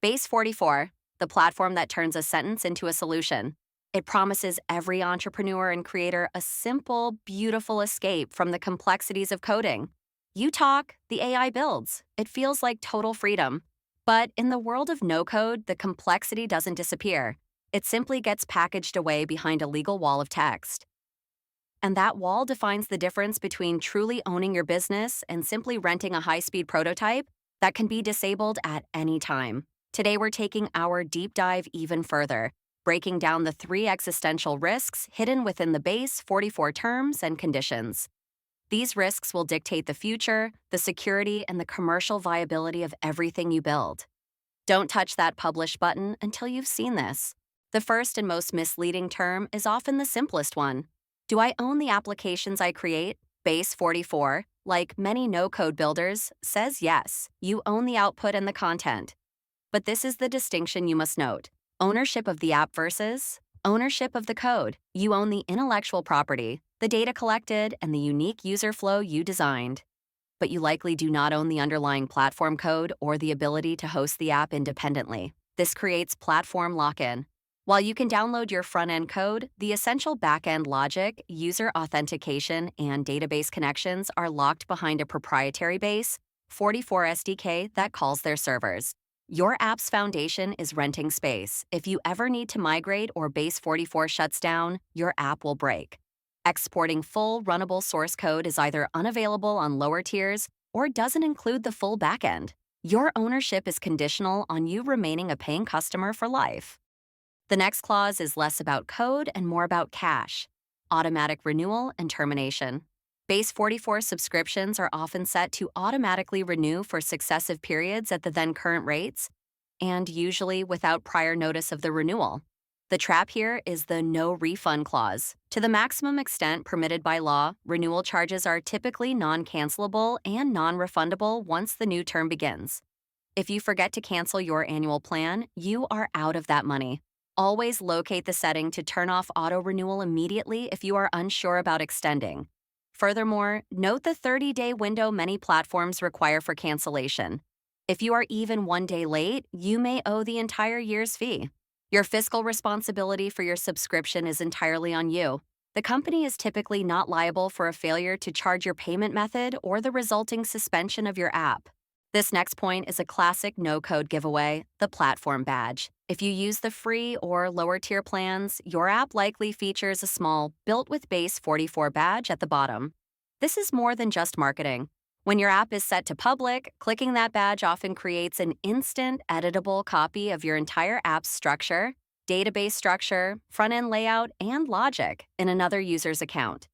Base 44, the platform that turns a sentence into a solution. It promises every entrepreneur and creator a simple, beautiful escape from the complexities of coding. You talk, the AI builds. It feels like total freedom. But in the world of no code, the complexity doesn't disappear. It simply gets packaged away behind a legal wall of text. And that wall defines the difference between truly owning your business and simply renting a high-speed prototype that can be disabled at any time. Today, we're taking our deep dive even further, breaking down the 3 existential risks hidden within the base 44 terms and conditions. These risks will dictate the future, the security, and the commercial viability of everything you build. Don't touch that publish button until you've seen this. The first and most misleading term is often the simplest one. Do I own the applications I create? Base 44, like many no-code builders, says yes, you own the output and the content. But this is the distinction you must note. Ownership of the app versus ownership of the code. You own the intellectual property, the data collected, and the unique user flow you designed. But you likely do not own the underlying platform code or the ability to host the app independently. This creates platform lock-in. While you can download your front-end code, the essential back-end logic, user authentication, and database connections are locked behind a proprietary base 44 SDK that calls their servers. Your app's foundation is renting space. If you ever need to migrate or base 44 shuts down, your app will break. Exporting full runnable source code is either unavailable on lower tiers or doesn't include the full backend. Your ownership is conditional on you remaining a paying customer for life. The next clause is less about code and more about cash, automatic renewal and termination. Base 44 subscriptions are often set to automatically renew for successive periods at the then current rates, and usually without prior notice of the renewal. The trap here is the no refund clause. To the maximum extent permitted by law, renewal charges are typically non-cancelable and non-refundable once the new term begins. If you forget to cancel your annual plan, you are out of that money. Always locate the setting to turn off auto-renewal immediately if you are unsure about extending. Furthermore, note the 30-day window many platforms require for cancellation. If you are even 1 day late, you may owe the entire year's fee. Your fiscal responsibility for your subscription is entirely on you. The company is typically not liable for a failure to charge your payment method or the resulting suspension of your app. This next point is a classic no-code giveaway, the platform badge. If you use the free or lower-tier plans, your app likely features a small, built-with-base 44 badge at the bottom. This is more than just marketing. When your app is set to public, clicking that badge often creates an instant, editable copy of your entire app's structure, database structure, front-end layout, and logic in another user's account.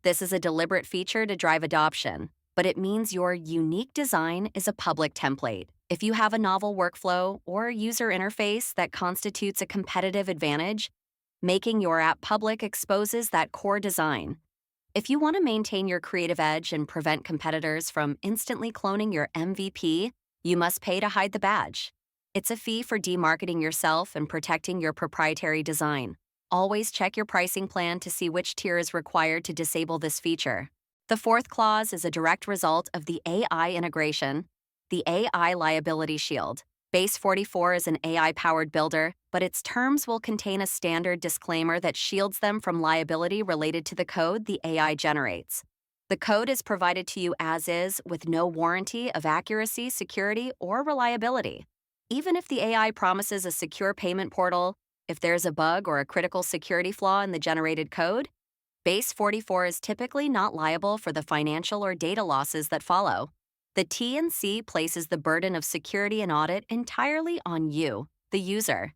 This is a deliberate feature to drive adoption, but it means your unique design is a public template. If you have a novel workflow or user interface that constitutes a competitive advantage, making your app public exposes that core design. If you want to maintain your creative edge and prevent competitors from instantly cloning your MVP, you must pay to hide the badge. It's a fee for demarketing yourself and protecting your proprietary design. Always check your pricing plan to see which tier is required to disable this feature. The fourth clause is a direct result of the AI integration, the AI Liability Shield. Base 44 is an AI-powered builder, but its terms will contain a standard disclaimer that shields them from liability related to the code the AI generates. The code is provided to you as is with no warranty of accuracy, security, or reliability. Even if the AI promises a secure payment portal, if there's a bug or a critical security flaw in the generated code, Base 44 is typically not liable for the financial or data losses that follow. The T&C places the burden of security and audit entirely on you, the user.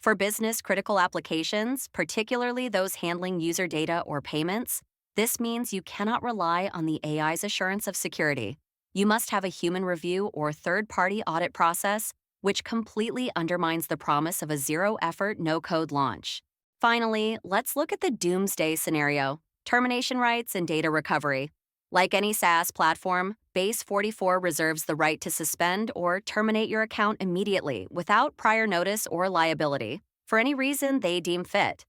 For business-critical applications, particularly those handling user data or payments, this means you cannot rely on the AI's assurance of security. You must have a human review or third-party audit process, which completely undermines the promise of a zero-effort, no-code launch. Finally, let's look at the doomsday scenario, termination rights and data recovery. Like any SaaS platform, Base 44 reserves the right to suspend or terminate your account immediately without prior notice or liability for any reason they deem fit.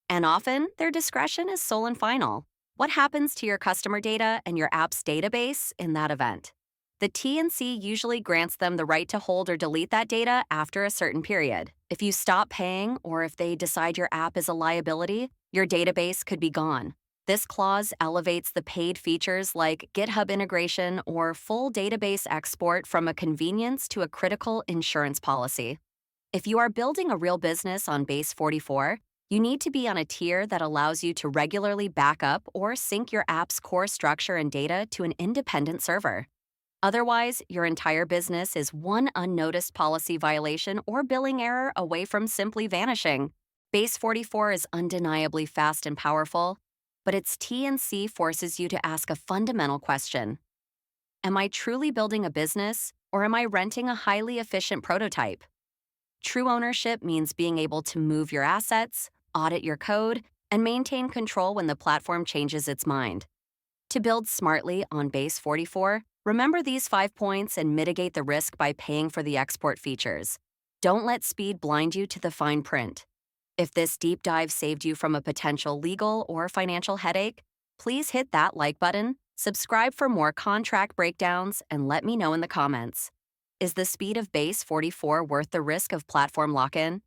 And often, their discretion is sole and final. What happens to your customer data and your app's database in that event? The TNC usually grants them the right to hold or delete that data after a certain period. If you stop paying or if they decide your app is a liability, your database could be gone. This clause elevates the paid features like GitHub integration or full database export from a convenience to a critical insurance policy. If you are building a real business on Base 44, you need to be on a tier that allows you to regularly back up or sync your app's core structure and data to an independent server. Otherwise, your entire business is one unnoticed policy violation or billing error away from simply vanishing. Base 44 is undeniably fast and powerful, but its TNC forces you to ask a fundamental question. Am I truly building a business, or am I renting a highly efficient prototype? True ownership means being able to move your assets, audit your code, and maintain control when the platform changes its mind. To build smartly on Base 44, remember these 5 points and mitigate the risk by paying for the export features. Don't let speed blind you to the fine print. If this deep dive saved you from a potential legal or financial headache, please hit that like button, subscribe for more contract breakdowns, and let me know in the comments. Is the speed of Base 44 worth the risk of platform lock-in?